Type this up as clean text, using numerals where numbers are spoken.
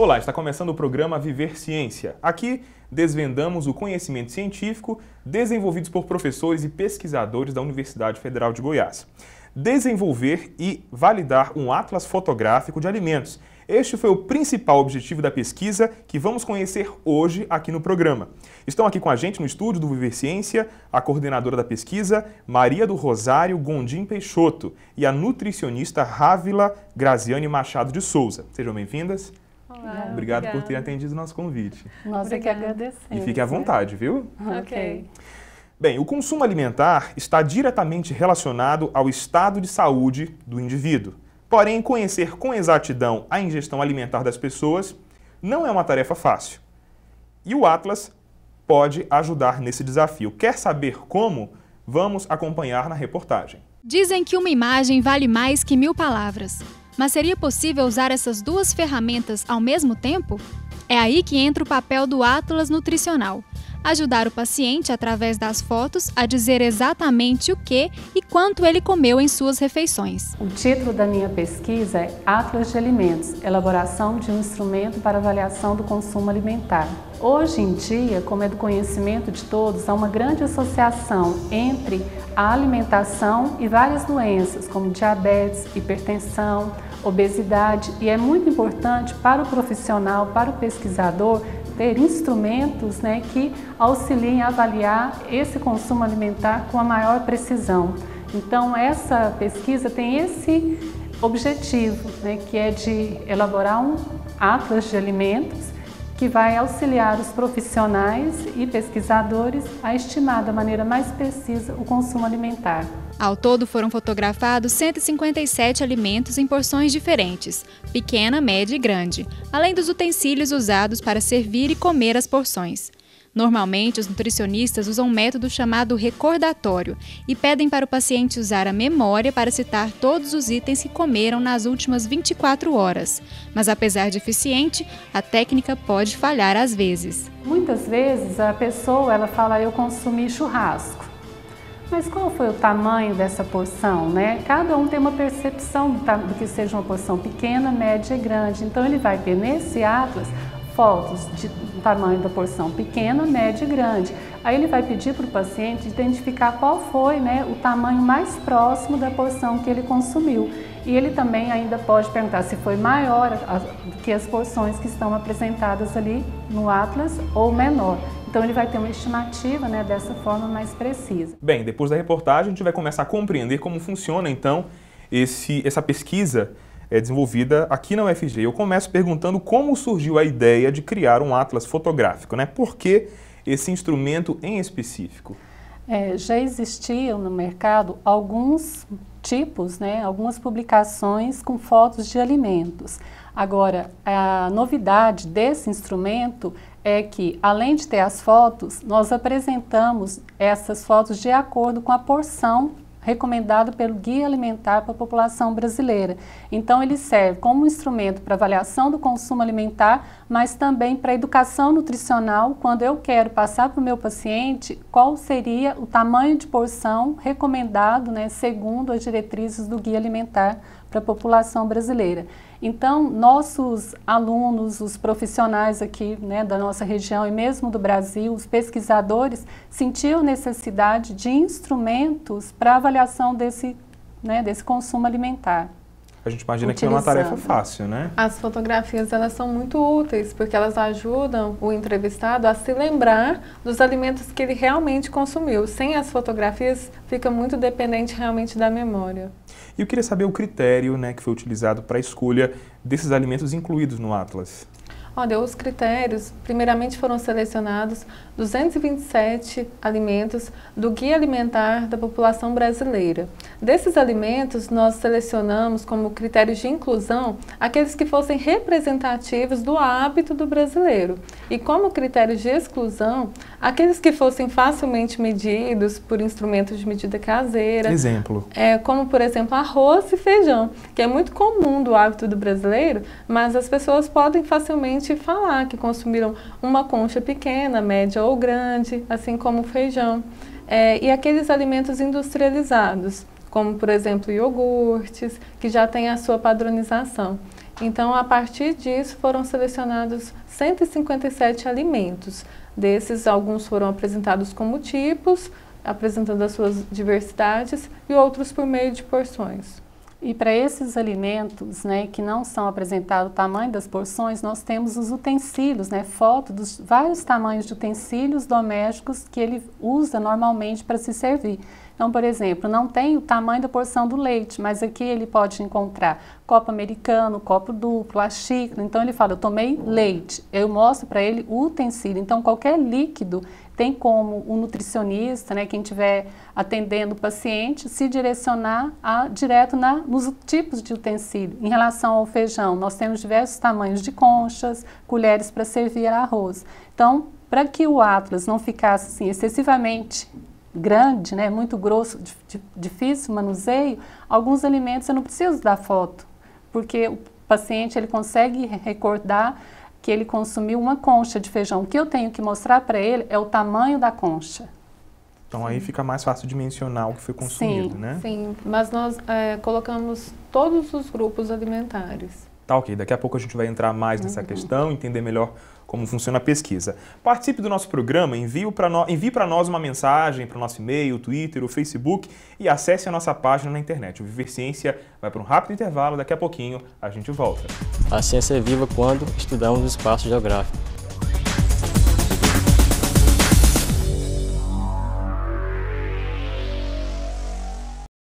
Olá, está começando o programa Viver Ciência. Aqui desvendamos o conhecimento científico desenvolvidos por professores e pesquisadores da Universidade Federal de Goiás. Desenvolver e validar um atlas fotográfico de alimentos. Este foi o principal objetivo da pesquisa que vamos conhecer hoje aqui no programa. Estão aqui com a gente no estúdio do Viver Ciência a coordenadora da pesquisa, Maria do Rosário Gondim Peixoto, e a nutricionista Rávila Graziane Machado de Souza. Sejam bem-vindas. Olá, Obrigado por ter atendido o nosso convite. Nós é que agradecemos. E fique à vontade, viu? Ok. Bem, o consumo alimentar está diretamente relacionado ao estado de saúde do indivíduo. Porém, conhecer com exatidão a ingestão alimentar das pessoas não é uma tarefa fácil. E o Atlas pode ajudar nesse desafio. Quer saber como? Vamos acompanhar na reportagem. Dizem que uma imagem vale mais que 1000 palavras. Mas seria possível usar essas duas ferramentas ao mesmo tempo? É aí que entra o papel do Atlas Nutricional. Ajudar o paciente, através das fotos, a dizer exatamente o que e quanto ele comeu em suas refeições. O título da minha pesquisa é Atlas de Alimentos, elaboração de um instrumento para avaliação do consumo alimentar. Hoje em dia, como é do conhecimento de todos, há uma grande associação entre a alimentação e várias doenças, como diabetes, hipertensão, obesidade, e é muito importante para o profissional, para o pesquisador, ter instrumentos que auxiliem a avaliar esse consumo alimentar com a maior precisão. Então, essa pesquisa tem esse objetivo, que é de elaborar um atlas de alimentos que vai auxiliar os profissionais e pesquisadores a estimar da maneira mais precisa o consumo alimentar. Ao todo foram fotografados 157 alimentos em porções diferentes, pequena, média e grande, além dos utensílios usados para servir e comer as porções. Normalmente, os nutricionistas usam um método chamado recordatório e pedem para o paciente usar a memória para citar todos os itens que comeram nas últimas 24 horas. Mas, apesar de eficiente, a técnica pode falhar às vezes. Muitas vezes a pessoa fala, eu consumi churrasco. Mas qual foi o tamanho dessa porção, Cada um tem uma percepção do que seja uma porção pequena, média e grande. Então, ele vai ter nesse atlas fotos do tamanho da porção pequena, média e grande. Aí ele vai pedir para o paciente identificar qual foi o tamanho mais próximo da porção que ele consumiu. E ele também ainda pode perguntar se foi maior do que as porções que estão apresentadas ali no atlas ou menor. Então ele vai ter uma estimativa dessa forma mais precisa. Bem, depois da reportagem a gente vai começar a compreender como funciona então essa pesquisa desenvolvida aqui na UFG. Eu começo perguntando como surgiu a ideia de criar um atlas fotográfico, Por que esse instrumento em específico? Já existiam no mercado alguns tipos, algumas publicações com fotos de alimentos. Agora, a novidade desse instrumento é que, além de ter as fotos, nós apresentamos essas fotos de acordo com a porção recomendada pelo Guia Alimentar para a população brasileira. Então, ele serve como instrumento para avaliação do consumo alimentar, mas também para educação nutricional, quando eu quero passar para o meu paciente qual seria o tamanho de porção recomendado, segundo as diretrizes do Guia Alimentar para a população brasileira. Então, nossos alunos, os profissionais aqui da nossa região e mesmo do Brasil, os pesquisadores, sentiam necessidade de instrumentos para avaliação desse consumo alimentar. A gente imagina que não é uma tarefa fácil, As fotografias, elas são muito úteis, porque elas ajudam o entrevistado a se lembrar dos alimentos que ele realmente consumiu. Sem as fotografias, fica muito dependente realmente da memória. E eu queria saber o critério que foi utilizado para a escolha desses alimentos incluídos no Atlas. Olha, os critérios, primeiramente foram selecionados 227 alimentos do Guia Alimentar da população brasileira. Desses alimentos, nós selecionamos como critérios de inclusão aqueles que fossem representativos do hábito do brasileiro. E como critérios de exclusão, aqueles que fossem facilmente medidos por instrumentos de medida caseira. Exemplo? Como, por exemplo, arroz e feijão, que é muito comum do hábito do brasileiro, mas as pessoas podem facilmente falar que consumiram uma concha pequena, média ou grande, assim como o feijão. E aqueles alimentos industrializados, como por exemplo iogurtes, que já têm a sua padronização. Então, a partir disso, foram selecionados 157 alimentos. Desses, alguns foram apresentados como tipos, apresentando as suas diversidades, e outros por meio de porções. E para esses alimentos, né, que não são apresentados o tamanho das porções, nós temos os utensílios, né, foto dos vários tamanhos de utensílios domésticos que ele usa normalmente para se servir. Então, por exemplo, não tem o tamanho da porção do leite, mas aqui ele pode encontrar copo americano, copo duplo, a xícara. Então ele fala, eu tomei leite, eu mostro para ele o utensílio. Então qualquer líquido tem como o nutricionista, né, quem estiver atendendo o paciente, se direcionar direto nos tipos de utensílio. Em relação ao feijão, nós temos diversos tamanhos de conchas, colheres para servir arroz. Então, para que o Atlas não ficasse assim, excessivamente grande, né, muito grosso, difícil manuseio, alguns alimentos eu não preciso dar foto, porque o paciente ele consegue recordar que ele consumiu uma concha de feijão. O que eu tenho que mostrar para ele é o tamanho da concha. Então aí fica mais fácil de mencionar o que foi consumido, né? Sim, mas nós colocamos todos os grupos alimentares. Tá, ok. Daqui a pouco a gente vai entrar mais nessa questão, entender melhor como funciona a pesquisa. Participe do nosso programa, envie para nós uma mensagem para o nosso e-mail, Twitter, o Facebook e acesse a nossa página na internet. O Viver Ciência vai para um rápido intervalo, daqui a pouquinho a gente volta. A ciência é viva quando estudamos o espaço geográfico.